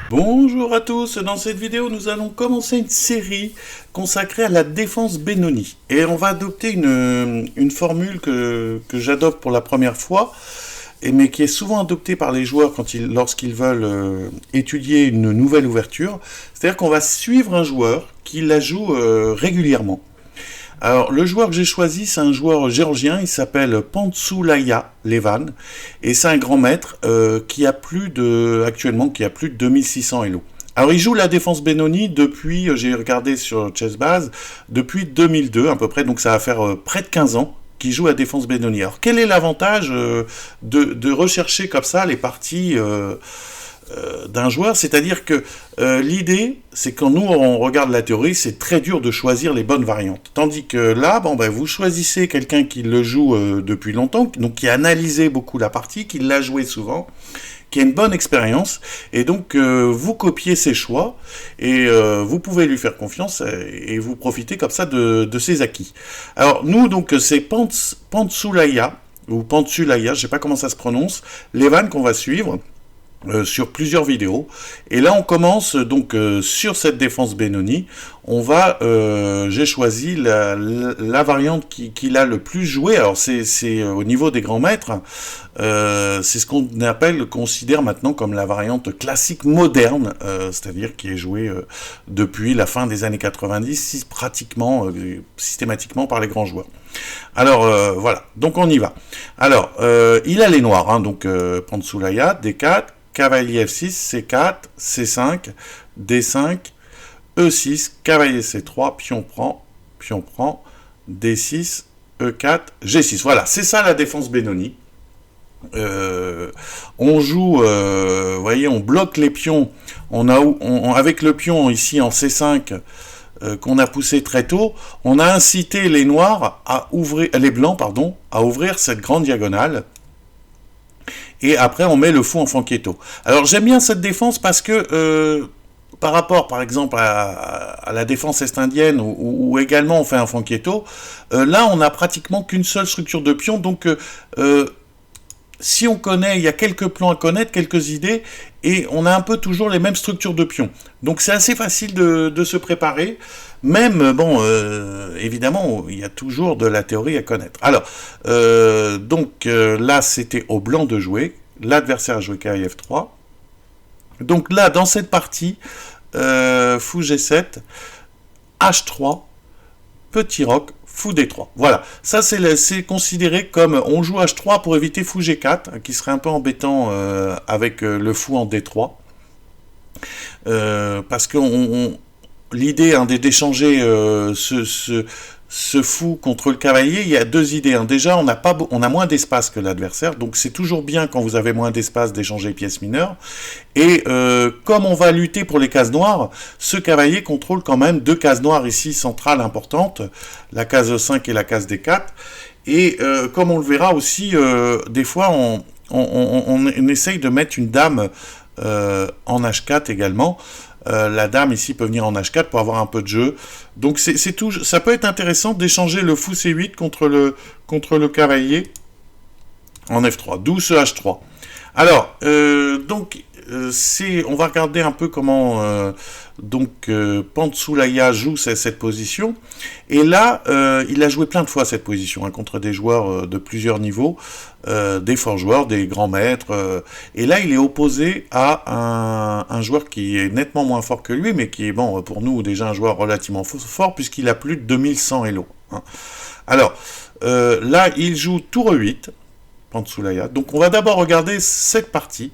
Bonjour à tous, dans cette vidéo nous allons commencer une série consacrée à la défense Benoni. Et on va adopter une formule que j'adopte pour la première fois, mais qui est souvent adoptée par les joueurs lorsqu'ils veulent étudier une nouvelle ouverture. C'est-à-dire qu'on va suivre un joueur qui la joue régulièrement. Alors, le joueur que j'ai choisi, c'est un joueur géorgien, il s'appelle Pantsoulaya Levan, et c'est un grand maître qui a actuellement 2600 Elo. Alors, il joue la défense Benoni depuis, j'ai regardé sur ChessBase, depuis 2002 à peu près, donc ça va faire près de 15 ans qu'il joue la défense Benoni. Alors, quel est l'avantage de rechercher comme ça les parties d'un joueur, c'est-à-dire que l'idée, c'est quand nous on regarde la théorie, c'est très dur de choisir les bonnes variantes. Tandis que là, vous choisissez quelqu'un qui le joue depuis longtemps, donc qui a analysé beaucoup la partie, qui l'a joué souvent, qui a une bonne expérience, et donc vous copiez ses choix, et vous pouvez lui faire confiance, et vous profitez comme ça de ses acquis. Alors nous, donc, c'est Pantsoulaya, ou Pantsoulaya, je sais pas comment ça se prononce, Levan qu'on va suivre, sur plusieurs vidéos. Et là, on commence donc sur cette défense Benoni. J'ai choisi la variante qui l'a le plus joué. Alors, c'est au niveau des grands maîtres. C'est ce qu'on considère maintenant comme la variante classique moderne, c'est-à-dire qui est jouée depuis la fin des années 90, systématiquement par les grands joueurs. Alors, voilà. Donc, on y va. Alors, il a les noirs, hein, donc Pantsoulaya, D4, cavalier F6, C4, C5, D5, E6, cavalier C3, pion prend, D6, E4, G6. Voilà, c'est ça la défense Benoni. On joue, voyez, on bloque les pions. Avec le pion ici en C5 qu'on a poussé très tôt, on a incité les noirs les blancs, à ouvrir cette grande diagonale. Et après, on met le fou en fanquetto. Alors, j'aime bien cette défense parce que, par rapport, par exemple, à la défense est-indienne, où également on fait un fanquetto, là, on n'a pratiquement qu'une seule structure de pion. Donc, si on connaît, il y a quelques plans à connaître, quelques idées, et on a un peu toujours les mêmes structures de pions. Donc, c'est assez facile de se préparer. Même, évidemment, il y a toujours de la théorie à connaître. Alors, là, c'était au blanc de jouer. L'adversaire a joué cavalier F3. Donc là, dans cette partie, fou G7, H3, petit roc, fou D3. Voilà, ça c'est considéré comme on joue H3 pour éviter fou G4, qui serait un peu embêtant avec le fou en D3. Parce que l'idée d'échanger ce fou contre le cavalier, il y a deux idées. Hein. Déjà, on a moins d'espace que l'adversaire, donc c'est toujours bien quand vous avez moins d'espace d'échanger les pièces mineures. Et comme on va lutter pour les cases noires, ce cavalier contrôle quand même deux cases noires ici centrales importantes, la case E5 et la case D4. Et comme on le verra aussi, des fois on essaye de mettre une dame en H4 également. La dame ici peut venir en H4 pour avoir un peu de jeu. Donc ça peut être intéressant d'échanger le fou C8 contre le cavalier en F3, d'où ce H3. Alors, on va regarder un peu comment Pantsoulaya joue cette position. Et là, il a joué plein de fois cette position hein, contre des joueurs de plusieurs niveaux, des forts joueurs, des grands maîtres. Et là, il est opposé à un joueur qui est nettement moins fort que lui, mais qui est, pour nous, déjà un joueur relativement fort, puisqu'il a plus de 2100 Elo. Hein. Alors, là, il joue tour E8, Pantsoulaya. Donc, on va d'abord regarder cette partie.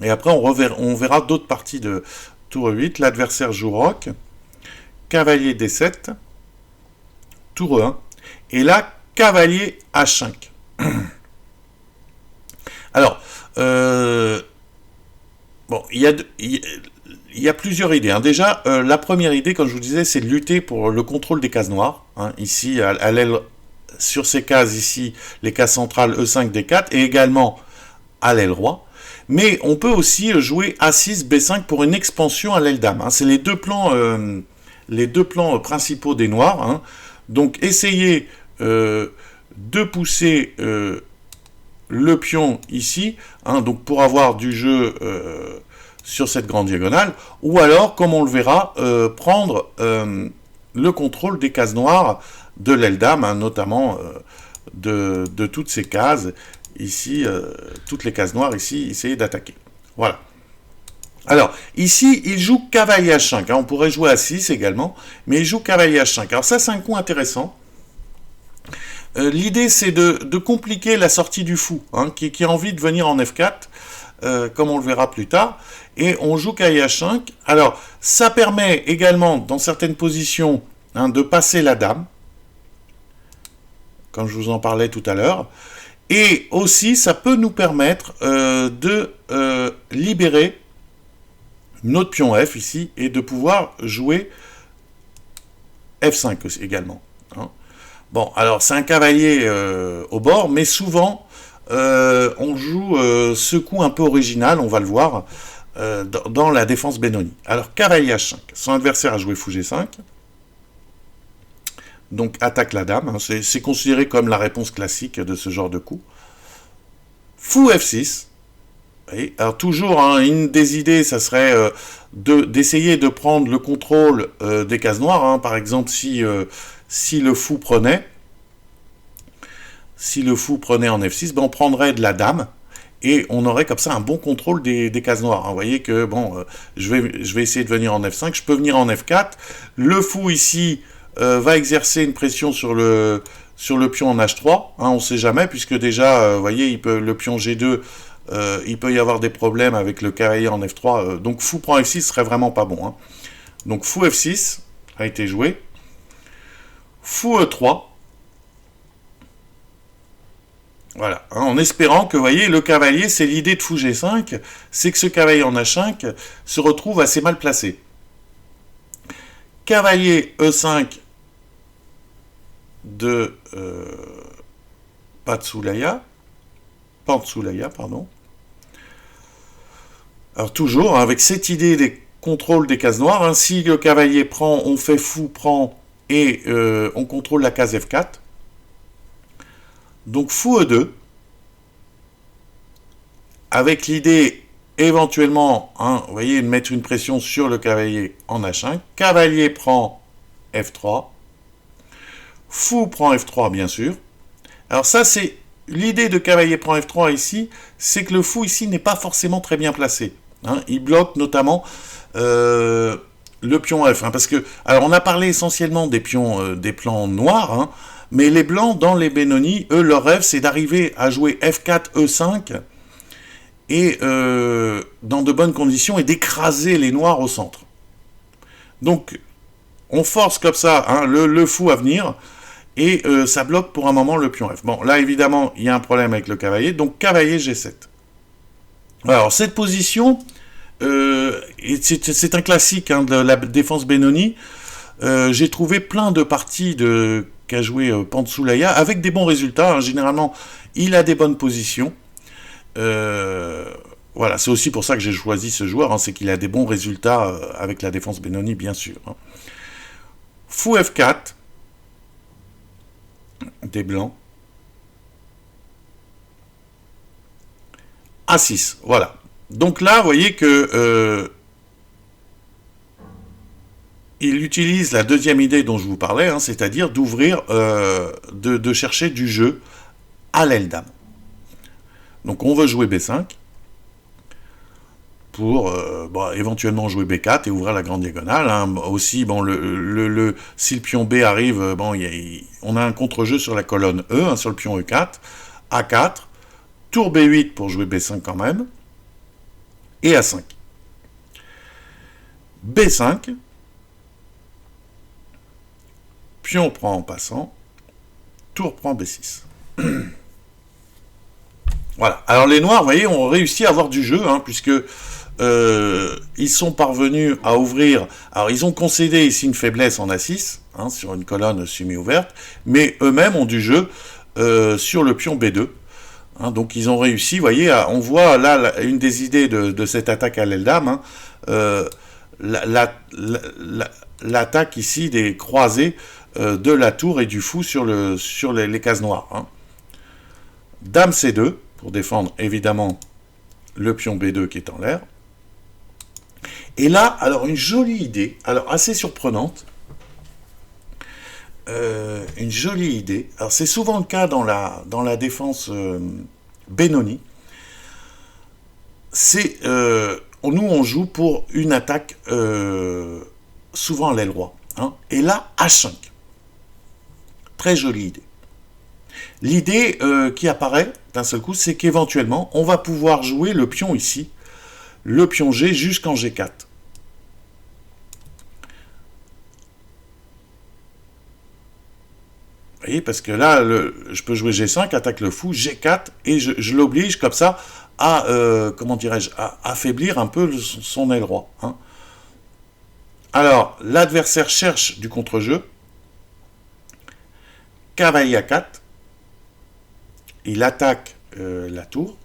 Et après, on verra d'autres parties de tour E8. L'adversaire joue roc, cavalier D7, tour E1. Et là, cavalier H5. Alors, il y a plusieurs idées. Hein. Déjà, la première idée, comme je vous disais, c'est de lutter pour le contrôle des cases noires. Hein. Ici, à l'aile, sur ces cases ici, les cases centrales E5, D4, et également à l'aile roi. Mais on peut aussi jouer A6, B5 pour une expansion à l'aile dame. Hein. C'est les deux plans principaux des noirs. Hein. Donc, essayez de pousser le pion ici, hein, donc pour avoir du jeu sur cette grande diagonale, ou alors, comme on le verra, prendre le contrôle des cases noires de l'aile dame, hein, notamment de toutes ces cases, ici, toutes les cases noires, ici, essayer d'attaquer. Voilà. Alors, ici, il joue cavalier H5, hein, on pourrait jouer à 6 également, mais il joue cavalier H5. Alors ça, c'est un coup intéressant. L'idée, c'est de compliquer la sortie du fou, hein, qui a envie de venir en F4, comme on le verra plus tard, et on joue cavalier H5. Alors, ça permet également, dans certaines positions, hein, de passer la dame, comme je vous en parlais tout à l'heure, et aussi, ça peut nous permettre de libérer notre pion F ici, et de pouvoir jouer F5 aussi, également. Hein. Bon, alors c'est un cavalier au bord, mais souvent on joue ce coup un peu original, on va le voir, dans la défense Benoni. Alors cavalier H5, son adversaire a joué fou G5, donc attaque la dame, hein, c'est considéré comme la réponse classique de ce genre de coup. Fou F6, oui, alors toujours, hein, une des idées, ça serait d'essayer de prendre le contrôle des cases noires, hein, par exemple si le fou prenait en F6, ben on prendrait de la dame, et on aurait comme ça un bon contrôle des cases noires. Hein. Vous voyez que, bon, je vais essayer de venir en F5, je peux venir en F4, le fou ici va exercer une pression sur le pion en H3, hein, on ne sait jamais, puisque déjà, vous voyez, le pion G2, il peut y avoir des problèmes avec le cavalier en F3, donc fou prend F6 serait vraiment pas bon. Hein. Donc fou F6 a été joué, fou E3, voilà, hein, en espérant que, vous voyez, le cavalier, c'est l'idée de fou G5, c'est que ce cavalier en H5 se retrouve assez mal placé. Cavalier E5 de Pantsoulaya, pardon. Alors toujours, hein, avec cette idée des contrôles des cases noires, hein, si le cavalier prend, on fait fou, prend, et on contrôle la case F4. Donc fou E2, avec l'idée éventuellement, hein, vous voyez, de mettre une pression sur le cavalier en H5, cavalier prend F3, fou prend F3 bien sûr. Alors ça c'est l'idée de cavalier prend F3 ici, c'est que le fou ici n'est pas forcément très bien placé. Hein, il bloque notamment le pion F, hein, parce que, alors on a parlé essentiellement des pions, des plans noirs, hein, mais les blancs dans les Benoni, eux leur rêve c'est d'arriver à jouer F4, E5 et dans de bonnes conditions et d'écraser les noirs au centre. Donc on force comme ça, hein, le fou à venir, et ça bloque pour un moment le pion F. Bon, là évidemment il y a un problème avec le cavalier, donc cavalier G7. Alors cette position, c'est un classique, hein, de la défense Benoni. J'ai trouvé plein de parties qu'a joué Pantsoulaya avec des bons résultats. Hein. Généralement, il a des bonnes positions. Voilà, c'est aussi pour ça que j'ai choisi ce joueur, hein, c'est qu'il a des bons résultats avec la défense Benoni, bien sûr. Hein. Fou F4, des blancs. A6, voilà. Donc là, vous voyez que il utilise la deuxième idée dont je vous parlais, hein, c'est-à-dire d'ouvrir, de chercher du jeu à l'aile dame. Donc on veut jouer B5 pour bon, éventuellement jouer B4 et ouvrir la grande diagonale. Hein. Aussi, bon, si le pion B arrive, bon, on a un contre-jeu sur la colonne E, hein, sur le pion E4, A4, tour B8 pour jouer B5 quand même, et A5. B5, pion prend en passant, tour prend B6. Voilà. Alors les noirs, vous voyez, ont réussi à avoir du jeu, hein, puisque ils sont parvenus à ouvrir. Alors ils ont concédé ici une faiblesse en A6, hein, sur une colonne semi-ouverte, mais eux-mêmes ont du jeu sur le pion B2. Hein, donc ils ont réussi, vous voyez, on voit là une des idées de cette attaque à l'aile dame, hein, l'attaque ici des croisés de la tour et du fou sur les cases noires. Hein. Dame C2, pour défendre évidemment le pion B2 qui est en l'air. Et là, alors une jolie idée, alors assez surprenante, une jolie idée. Alors c'est souvent le cas dans la défense Benoni. C'est nous on joue pour une attaque souvent à l'aile roi. Hein, et là H5. Très jolie idée. L'idée qui apparaît d'un seul coup, c'est qu'éventuellement on va pouvoir jouer le pion ici, le pion G jusqu'en G4. Vous voyez, parce que là, je peux jouer G5, attaque le fou, G4, et je l'oblige comme ça à, comment dirais-je, à affaiblir un peu son aile roi. Hein. Alors, l'adversaire cherche du contre-jeu, cavalier A4, il attaque la tour,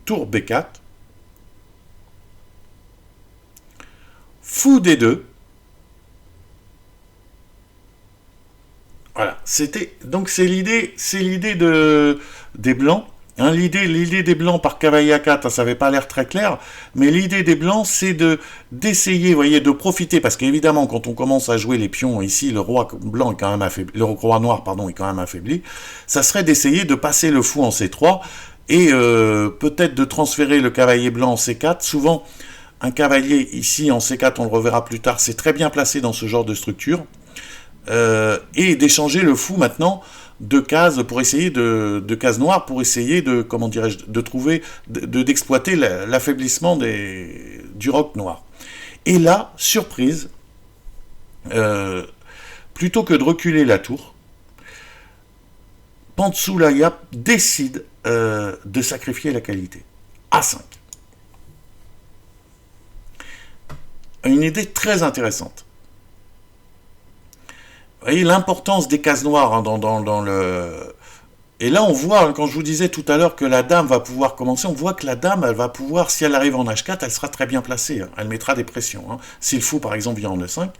tour B4, fou D2, voilà, donc c'est l'idée des blancs. Hein, l'idée des blancs par cavalier A4, ça n'avait pas l'air très clair, mais l'idée des blancs, c'est d'essayer, voyez, de profiter, parce qu'évidemment, quand on commence à jouer les pions ici, le roi blanc est quand même affaibli, le roi noir, pardon, est quand même affaibli. Ça serait d'essayer de passer le fou en C3 et peut-être de transférer le cavalier blanc en C4. Souvent, un cavalier ici en C4, on le reverra plus tard, c'est très bien placé dans ce genre de structure. Et d'échanger le fou maintenant de cases pour essayer de cases noires pour essayer de, comment dirais-je, de trouver, d'exploiter l'affaiblissement du roc noir. Et là, surprise, plutôt que de reculer la tour, Pantsoulaya décide de sacrifier la qualité. A5. Une idée très intéressante. Vous voyez l'importance des cases noires hein, dans le... Et là, on voit, hein, quand je vous disais tout à l'heure que la dame va pouvoir commencer, on voit que la dame, elle va pouvoir, si elle arrive en H4, elle sera très bien placée. Hein. Elle mettra des pressions. Hein. Si le fou, par exemple, vient en E5,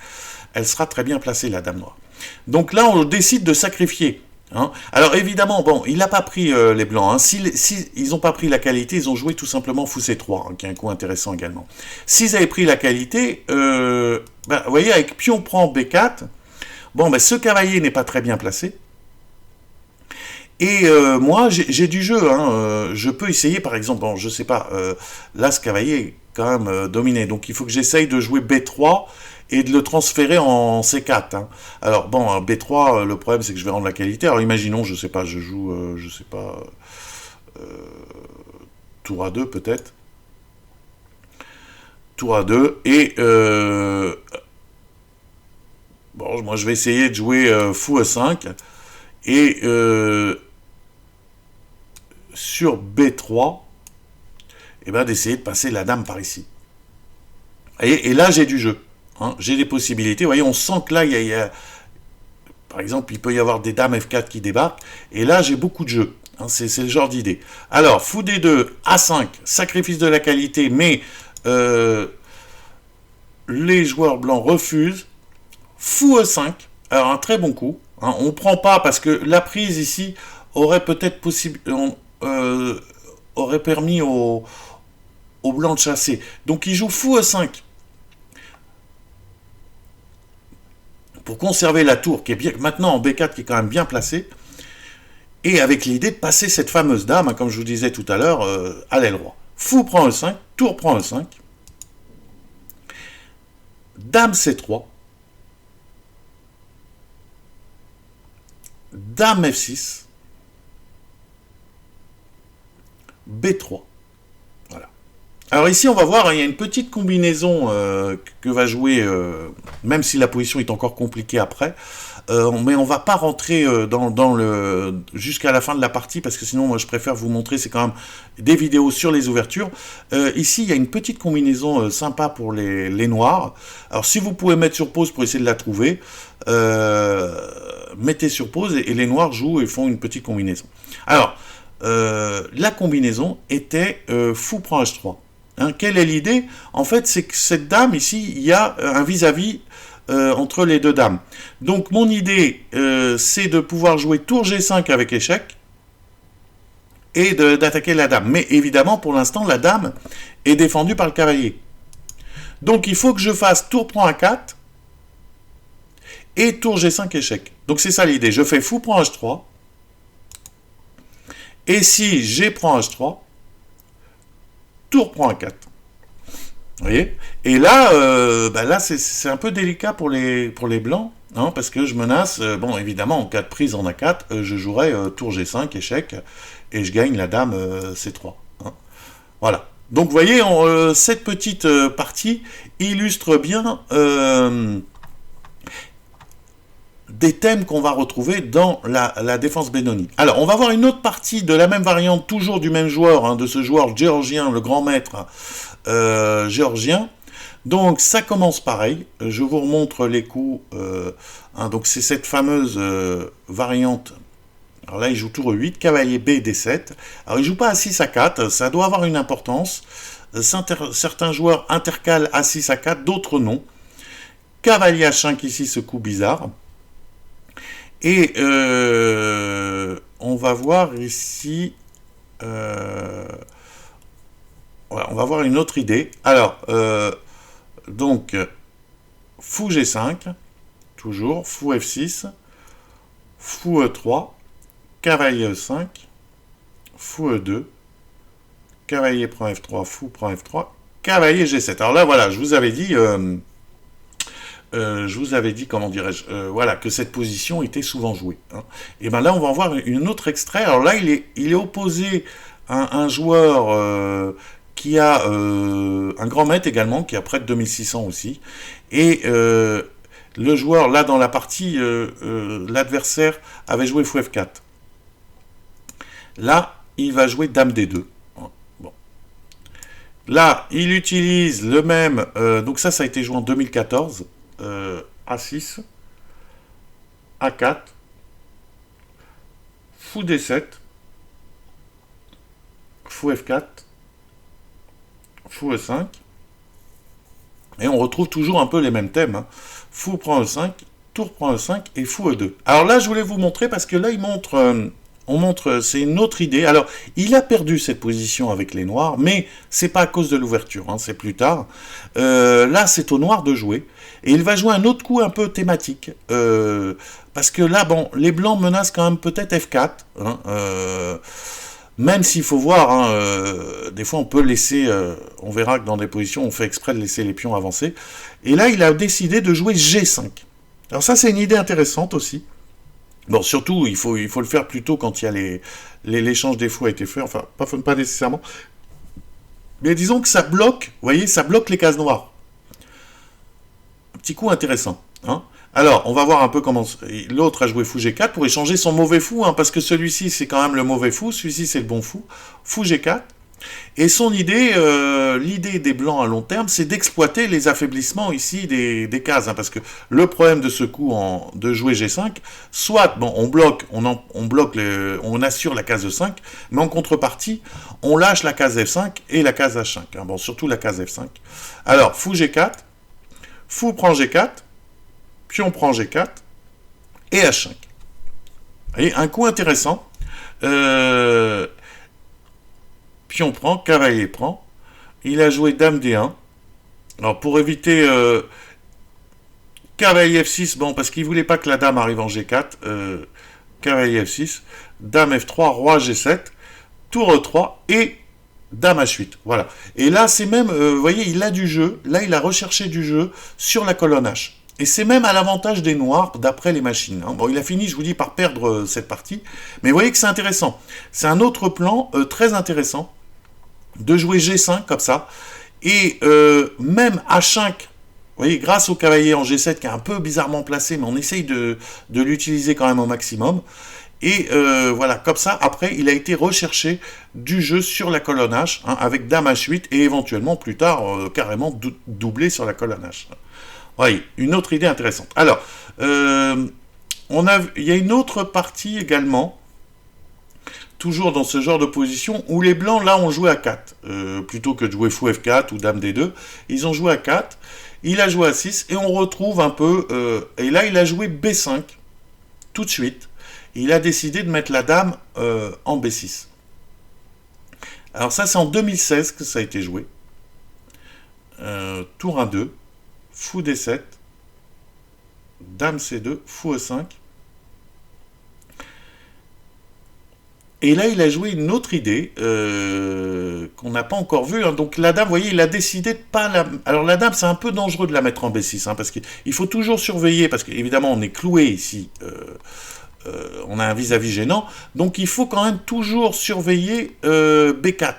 elle sera très bien placée, la dame noire. Donc là, on décide de sacrifier. Hein. Alors évidemment, bon, il n'a pas pris les blancs. Hein. Si ils n'ont pas pris la qualité, ils ont joué tout simplement fou C3, hein, qui est un coup intéressant également. S'ils avaient pris la qualité, vous voyez, avec pion prend B4, bon, ben, ce cavalier n'est pas très bien placé. Et moi, j'ai du jeu. Hein. Je peux essayer, par exemple, bon, je sais pas, là, ce cavalier est quand même dominé. Donc, il faut que j'essaye de jouer B3 et de le transférer en C4. Hein. Alors, bon, B3, le problème, c'est que je vais rendre la qualité. Alors, imaginons, je sais pas, je joue, je sais pas, tour A2 peut-être. Tour A2 et... bon, moi je vais essayer de jouer fou E5 et sur B3, et ben d'essayer de passer la dame par ici. Et là j'ai du jeu, hein, j'ai des possibilités. Vous voyez, on sent que là il y a, par exemple, il peut y avoir des dames F4 qui débarquent, et là j'ai beaucoup de jeu. Hein, c'est le genre d'idée. Alors fou D2, A5, sacrifice de la qualité, mais les joueurs blancs refusent. Fou E5, alors un très bon coup. Hein, on ne prend pas parce que la prise ici aurait peut-être aurait permis au blanc de chasser. Donc il joue fou E5 pour conserver la tour qui est bien maintenant en B4 qui est quand même bien placée et avec l'idée de passer cette fameuse dame, hein, comme je vous disais tout à l'heure, à l'aile roi. Fou prend E5, tour prend E5, dame C3. Dame F6, B3. Voilà. Alors ici, on va voir, il y a une petite combinaison que va jouer, même si la position est encore compliquée après, mais on va pas rentrer dans le jusqu'à la fin de la partie, parce que sinon, moi, je préfère vous montrer, c'est quand même des vidéos sur les ouvertures. Ici, il y a une petite combinaison sympa pour les noirs. Alors, si vous pouvez mettre sur pause pour essayer de la trouver, mettez sur pause et les noirs jouent et font une petite combinaison. Alors, la combinaison était fou prend H3. Hein, quelle est l'idée? En fait, c'est que cette dame ici, il y a un vis-à-vis entre les deux dames. Donc, mon idée, c'est de pouvoir jouer tour G5 avec échec et d'attaquer la dame. Mais évidemment, pour l'instant, la dame est défendue par le cavalier. Donc il faut que je fasse tour prend A4 et tour G5 échec. Donc c'est ça l'idée. Je fais fou prend H3. Et si G prend H3, tour prend A4. Vous voyez? Et là, là c'est un peu délicat pour les blancs, hein, parce que je menace, bon évidemment en cas de prise en A4, je jouerai tour G5, échec, et je gagne la dame C3. Hein. Voilà. Donc vous voyez, cette petite partie illustre bien des thèmes qu'on va retrouver dans la défense Benoni. Alors, on va voir une autre partie de la même variante, toujours du même joueur, hein, de ce joueur géorgien, le grand maître géorgien. Donc, ça commence pareil. Je vous remontre les coups. Hein, donc, c'est cette fameuse variante. Alors là, il joue tour 8, cavalier B, D7. Alors, il joue pas A6, A4. Ça doit avoir une importance. Certains joueurs intercalent A6, A4, d'autres non. Cavalier H5 ici, ce coup bizarre. Et on va voir ici, voilà, on va voir une autre idée. Alors, donc, fou G5, toujours, fou F6, fou E3, cavalier E5, fou E2, cavalier prend F3, fou prend F3, cavalier G7. Alors là, voilà, je vous avais dit... comment dirais-je, voilà, que cette position était souvent jouée. Hein. Et bien là, on va en voir une autre extrait. Alors là, il est opposé à un joueur qui a un grand maître également, qui a près de 2600 aussi. Et le joueur, là, dans la partie, l'adversaire avait joué fou F4. Là, il va jouer dame D2. Bon. Là, il utilise le même... donc ça a été joué en 2014. A6, A4, fou D7, fou F4, fou E5, et on retrouve toujours un peu les mêmes thèmes. Hein. Fou prend E5, tour prend E5 et fou E2. Alors là, je voulais vous montrer parce que là, il montre... on montre, c'est une autre idée. Alors, il a perdu cette position avec les noirs, mais c'est pas à cause de l'ouverture, hein, c'est plus tard. Là, c'est au noir de jouer. Et il va jouer un autre coup un peu thématique. Parce que là, bon, les blancs menacent quand même peut-être F4. Hein, même s'il faut voir, hein, des fois on peut laisser, on verra que dans des positions, on fait exprès de laisser les pions avancer. Et là, il a décidé de jouer G5. Alors ça, c'est une idée intéressante aussi. Bon, surtout, il faut le faire plus tôt quand il y a l'échange des fous a été fait, enfin, pas nécessairement. Mais disons que ça bloque, vous voyez, ça bloque les cases noires. Un petit coup intéressant. Hein. Alors, on va voir un peu comment... L'autre a joué fou G4 pour échanger son mauvais fou, hein, parce que celui-ci, c'est quand même le mauvais fou, celui-ci, c'est le bon fou. Fou G4. Et son idée, l'idée des blancs à long terme, c'est d'exploiter les affaiblissements ici des cases. Hein, parce que le problème de ce coup de jouer G5, soit bon, on bloque, on assure la case E5, mais en contrepartie, on lâche la case F5 et la case H5. Hein, bon, surtout la case F5. Alors, fou G4, fou prend G4, pion prend G4 et H5. Vous voyez, un coup intéressant. Pion prend, cavalier prend. Il a joué dame D1. Alors pour éviter cavalier F6, bon parce qu'il voulait pas que la dame arrive en G4. Cavalier F6, dame F3, roi G7, tour E3 et dame H8. Voilà. Et là c'est même, vous voyez, il a du jeu. Là il a recherché du jeu sur la colonne H. Et c'est même à l'avantage des noirs, d'après les machines. Hein. Bon, il a fini, je vous dis, par perdre cette partie. Mais vous voyez que c'est intéressant. C'est un autre plan très intéressant de jouer G5 comme ça. Et même H5, vous voyez, grâce au cavalier en G7 qui est un peu bizarrement placé, mais on essaye de l'utiliser quand même au maximum. Et voilà, comme ça, après, il a été recherché du jeu sur la colonne H, hein, avec dame H8, et éventuellement, plus tard, carrément doublé sur la colonne H. Oui, une autre idée intéressante. Alors, il y a une autre partie également, toujours dans ce genre de position, où les blancs, là, ont joué à 4. Plutôt que de jouer fou F4 ou dame D2, ils ont joué à 4. Il a joué à 6, et on retrouve un peu... et là, il a joué B5, tout de suite. Il a décidé de mettre la dame en B6. Alors ça, c'est en 2016 que ça a été joué. Tour 1-2, fou D7, dame C2, fou E5. Et là, il a joué une autre idée qu'on n'a pas encore vue. Hein. Donc la dame, vous voyez, il a décidé de pas la... Alors la dame, c'est un peu dangereux de la mettre en B6, hein, parce qu'il faut toujours surveiller, parce qu'évidemment, on est cloué ici. On a un vis-à-vis gênant. Donc il faut quand même toujours surveiller B4.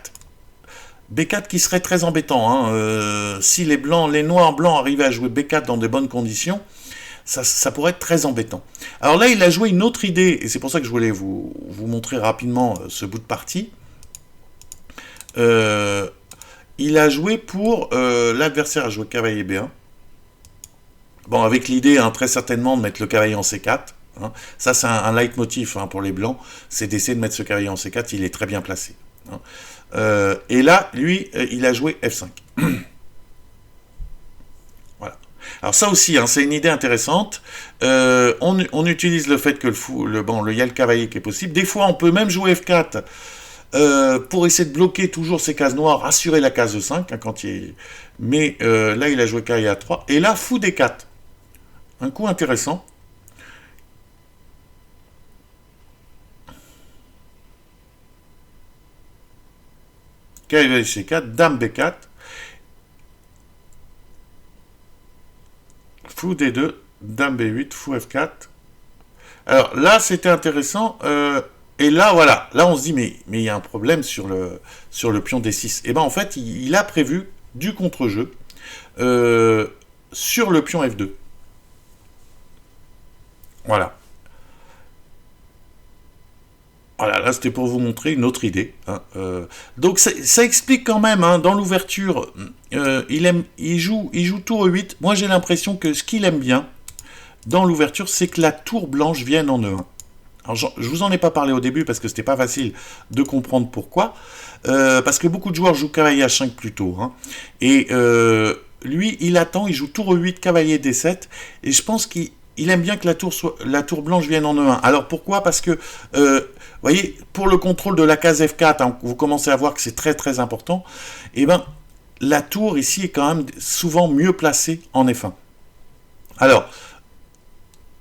B4 qui serait très embêtant. Hein. Si les noirs blancs arrivaient à jouer B4 dans de bonnes conditions, ça pourrait être très embêtant. Alors là, il a joué une autre idée, et c'est pour ça que je voulais vous montrer rapidement ce bout de partie. Il a joué pour... l'adversaire a joué cavalier B1. Bon, avec l'idée, hein, très certainement, de mettre le cavalier en C4. Hein. Ça, c'est un leitmotiv hein, pour les blancs, c'est d'essayer de mettre ce cavalier en C4, il est très bien placé. Hein. Et là, lui, il a joué F5. Voilà. Alors ça aussi, hein, c'est une idée intéressante. On utilise le fait que il y a le cavalier qui est possible. Des fois, on peut même jouer F4 pour essayer de bloquer toujours ces cases noires, assurer la case E5 hein, quand Mais là, il a joué cavalier A3. Et là, fou D4. Un coup intéressant. Cavalier C4, dame B4. Fou D2, dame B8, fou F4. Alors là, c'était intéressant. Et là, voilà. Là, on se dit, mais il y a un problème sur le pion D6. Et bien, en fait, il a prévu du contre-jeu sur le pion F2. Voilà. Voilà, là, c'était pour vous montrer une autre idée. Hein. Donc, ça explique quand même, hein, dans l'ouverture, il joue tour E8. Moi, j'ai l'impression que ce qu'il aime bien, dans l'ouverture, c'est que la tour blanche vienne en E1. Alors, je vous en ai pas parlé au début parce que c'était pas facile de comprendre pourquoi. Parce que beaucoup de joueurs jouent cavalier H5 plus tôt. Hein. Et lui, il attend, il joue tour E8, cavalier D7. Et je pense qu'il aime bien que la tour blanche vienne en E1. Alors pourquoi? Parce que, vous voyez, pour le contrôle de la case F4, hein, vous commencez à voir que c'est très très important. Et ben, la tour ici est quand même souvent mieux placée en F1. Alors,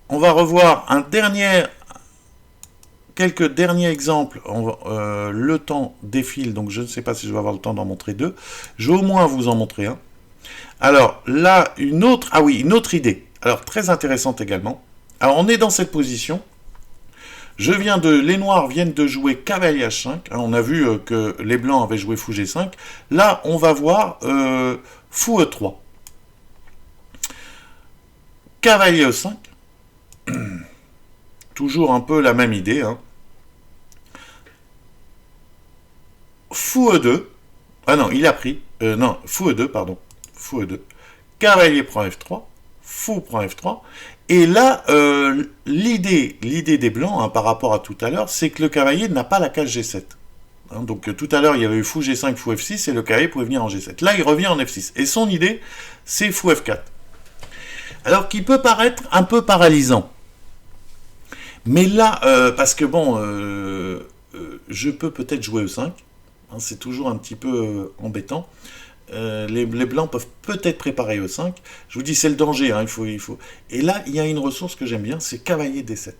on va revoir quelques derniers exemples. Le temps défile, donc je ne sais pas si je vais avoir le temps d'en montrer deux. Je vais au moins vous en montrer un. Alors là, une autre idée. Alors très intéressante également. Alors on est dans cette position. Les noirs viennent de jouer cavalier H5. On a vu que les blancs avaient joué fou G5. Là, on va voir fou E3. Cavalier E5. Toujours un peu la même idée. Hein. Fou E2. Ah non, il a pris. Non, fou E2, pardon. Fou E2. Cavalier prend F3. Fou prend F3. Et là, l'idée des blancs, hein, par rapport à tout à l'heure, c'est que le cavalier n'a pas la case G7. Hein, donc tout à l'heure, il y avait eu fou G5, fou F6, et le cavalier pouvait venir en G7. Là, il revient en F6. Et son idée, c'est fou F4. Alors, qui peut paraître un peu paralysant. Mais là, parce que bon, je peux peut-être jouer E5. Hein, c'est toujours un petit peu embêtant. Les blancs peuvent peut-être préparer E5. Je vous dis, c'est le danger. Hein, il faut. Et là, il y a une ressource que j'aime bien, c'est cavalier D7.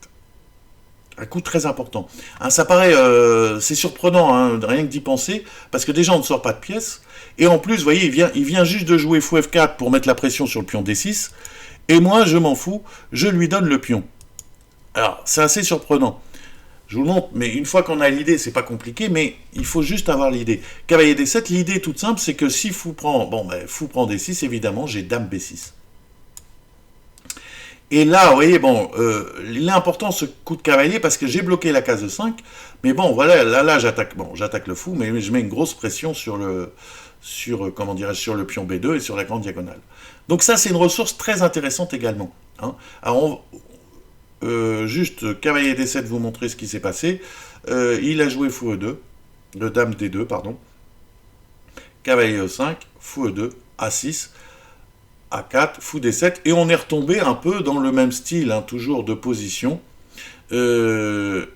Un coup très important. Hein, ça paraît, c'est surprenant, hein, rien que d'y penser, parce que déjà, on ne sort pas de pièces. Et en plus, vous voyez, il vient juste de jouer fou F4 pour mettre la pression sur le pion D6. Et moi, je m'en fous, je lui donne le pion. Alors, c'est assez surprenant. Je vous le montre, mais une fois qu'on a l'idée, c'est pas compliqué, mais il faut juste avoir l'idée. Cavalier D7, l'idée toute simple, c'est que si fou prend, fou prend D6, évidemment, j'ai dame B6. Et là, vous voyez, bon, il est important ce coup de cavalier parce que j'ai bloqué la case E5, mais bon, voilà, là, j'attaque le fou, mais je mets une grosse pression sur le pion B2 et sur la grande diagonale. Donc ça, c'est une ressource très intéressante également. Hein. Alors, juste cavalier D7, vous montrer ce qui s'est passé. Il a joué fou E2, le dame D2, pardon. Cavalier E5, fou E2, A6, A4, fou D7, et on est retombé un peu dans le même style, hein, toujours de position. Voilà.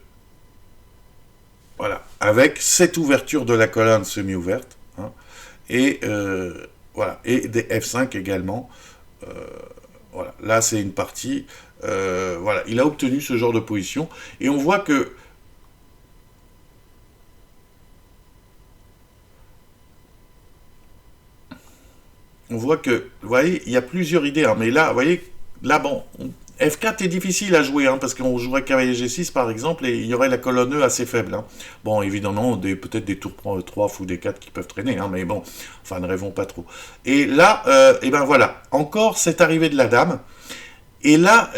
avec cette ouverture de la colonne semi-ouverte, hein, et voilà, et des F5 également. Euh, voilà, là c'est une partie. Voilà, il a obtenu ce genre de position, et on voit que, vous voyez, il y a plusieurs idées, hein, mais là, vous voyez, là, bon, F4 est difficile à jouer, hein, parce qu'on jouerait cavalier G6 par exemple, et il y aurait la colonne E assez faible, hein. Bon, évidemment, peut-être des tours E3 ou des 4 qui peuvent traîner, hein, mais bon, enfin, ne rêvons pas trop. Et là, et ben voilà, encore cette arrivée de la dame, et là,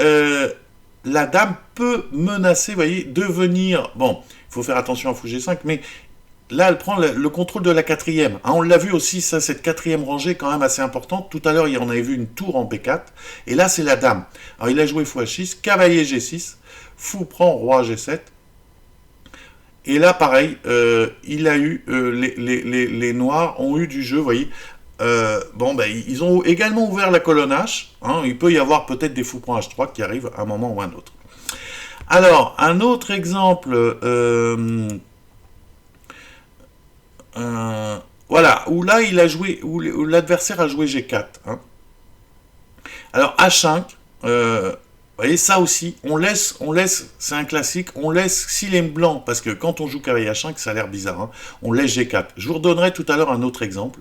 la dame peut menacer, vous voyez, de venir, bon, il faut faire attention à fou G5, mais là, elle prend le contrôle de la quatrième. Hein, on l'a vu aussi, ça, cette quatrième rangée quand même assez importante. Tout à l'heure, on avait vu une tour en B4. Et là, c'est la dame. Alors, il a joué fou H6, cavalier G6, fou prend roi G7. Et là, pareil, il a eu, les noirs ont eu du jeu, vous voyez. Bon, ben, ils ont également ouvert la colonne H. Hein, il peut y avoir peut-être des fous prend H3 qui arrivent à un moment ou à un autre. Alors, un autre exemple... voilà, où là il a joué, où l'adversaire a joué G4. Hein. Alors H5, vous voyez ça aussi, on laisse, c'est un classique, on laisse s'il est blanc, parce que quand on joue cavalier H5, ça a l'air bizarre, hein, on laisse G4. Je vous redonnerai tout à l'heure un autre exemple,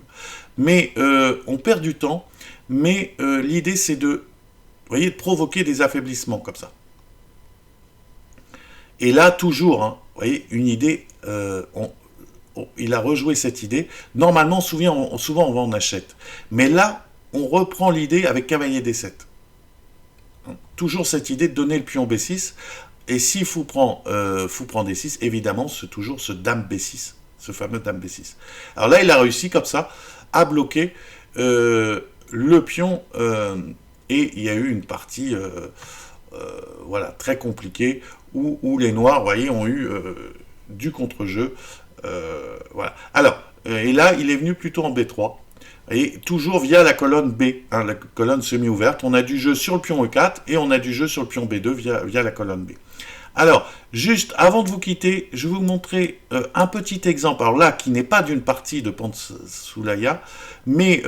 mais on perd du temps, mais l'idée c'est de, vous voyez, de provoquer des affaiblissements comme ça. Et là toujours, hein, vous voyez, une idée, il a rejoué cette idée. Normalement, souvent on en achète. Mais là, on reprend l'idée avec cavalier D7. Toujours cette idée de donner le pion B6. Et si fou prend D6, évidemment, c'est toujours ce dame B6, ce fameux dame B6. Alors là, il a réussi comme ça à bloquer le pion. Et il y a eu une partie voilà, très compliquée où les noirs, vous voyez, ont eu du contre-jeu. Voilà. Alors, et là, il est venu plutôt en B3. Et toujours via la colonne B, hein, la colonne semi-ouverte. On a du jeu sur le pion E4 et on a du jeu sur le pion B2 via la colonne B. Alors, juste avant de vous quitter, je vais vous montrer un petit exemple. Alors là, qui n'est pas d'une partie de Pantsulaia, mais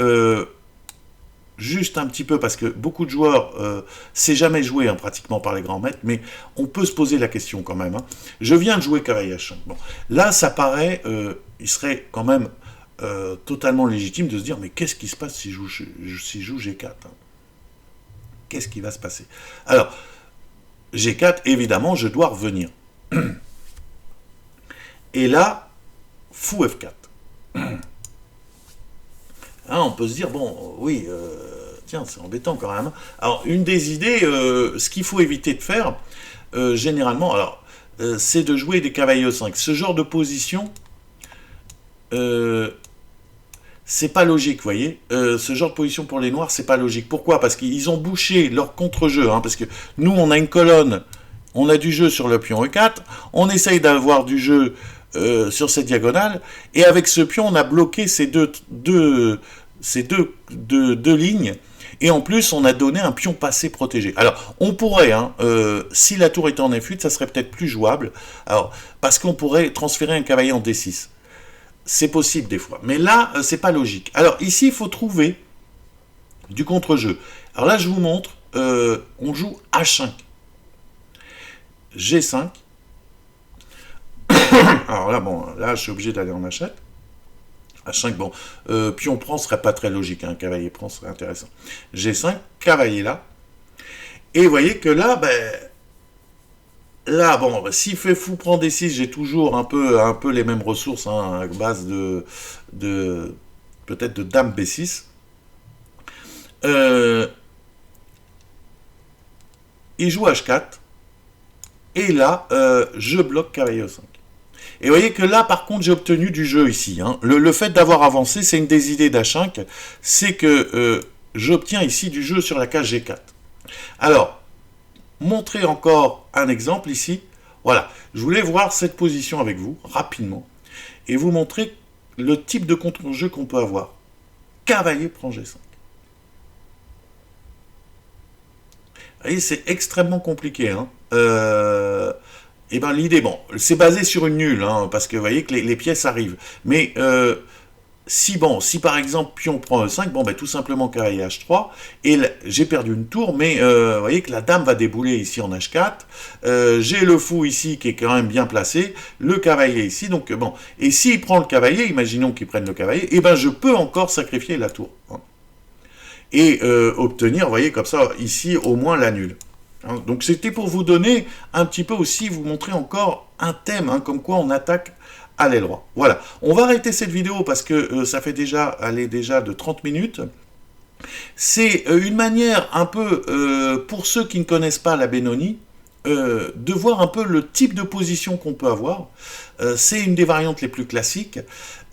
juste un petit peu, parce que beaucoup de joueurs, c'est jamais joué hein, pratiquement par les grands maîtres, mais on peut se poser la question quand même. Hein. Je viens de jouer cavalier H5. Bon. Là, ça paraît, il serait quand même totalement légitime de se dire, mais qu'est-ce qui se passe si je joue G4 hein. Qu'est-ce qui va se passer? Alors, G4, évidemment, je dois revenir. Et là, fou F4. Hein, on peut se dire, bon, oui, tiens, c'est embêtant quand même. Alors, une des idées, ce qu'il faut éviter de faire, généralement, alors, c'est de jouer des cavaliers E5. Ce genre de position, c'est pas logique, vous voyez. Ce genre de position pour les noirs, c'est pas logique. Pourquoi? Parce qu'ils ont bouché leur contre-jeu, hein, parce que nous, on a une colonne, on a du jeu sur le pion E4, on essaye d'avoir du jeu sur cette diagonale, et avec ce pion, on a bloqué ces deux lignes, et en plus, on a donné un pion passé protégé. Alors, on pourrait, hein, si la tour était en F8, ça serait peut-être plus jouable, alors, parce qu'on pourrait transférer un cavalier en D6. C'est possible des fois, mais là, c'est pas logique. Alors, ici, il faut trouver du contre-jeu. Alors là, je vous montre, on joue H5, G5, alors là, bon, là, je suis obligé d'aller en H7. H5, bon, pion prend serait pas très logique, hein, cavalier prend serait intéressant. G5, cavalier là. Et vous voyez que là, ben, là, bon, s'il fait fou prend D6, j'ai toujours un peu les mêmes ressources, hein, à base de peut-être de dame B6. Il joue H4. Et là, je bloque cavalier E5. Et vous voyez que là, par contre, j'ai obtenu du jeu ici. Hein. Le fait d'avoir avancé, c'est une des idées d'H5, c'est que j'obtiens ici du jeu sur la case G4. Alors, montrer encore un exemple ici. Voilà, je voulais voir cette position avec vous, rapidement, et vous montrer le type de contre-jeu qu'on peut avoir. Cavalier prend G5. Vous voyez, c'est extrêmement compliqué. Hein. Et ben l'idée, bon, c'est basé sur une nulle, hein, parce que vous voyez que les pièces arrivent. Mais si par exemple pion prend E5, bon ben tout simplement cavalier H3, et j'ai perdu une tour, mais vous voyez que la dame va débouler ici en H4, j'ai le fou ici qui est quand même bien placé, le cavalier ici, donc bon, et s'il prend le cavalier, imaginons qu'il prenne le cavalier, et ben je peux encore sacrifier la tour, hein, et obtenir, vous voyez comme ça, ici au moins la nulle. Hein, donc c'était pour vous donner un petit peu aussi, vous montrer encore un thème, hein, comme quoi on attaque à l'aile droit. Voilà, on va arrêter cette vidéo parce que ça fait déjà, elle est déjà de 30 minutes. C'est une manière un peu, pour ceux qui ne connaissent pas la Benoni, de voir un peu le type de position qu'on peut avoir. C'est une des variantes les plus classiques,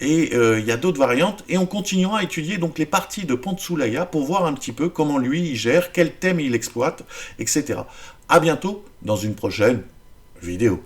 et il y a d'autres variantes, et on continuera à étudier donc les parties de Pantsoulaya pour voir un petit peu comment lui il gère, quel thème il exploite, etc. À bientôt dans une prochaine vidéo.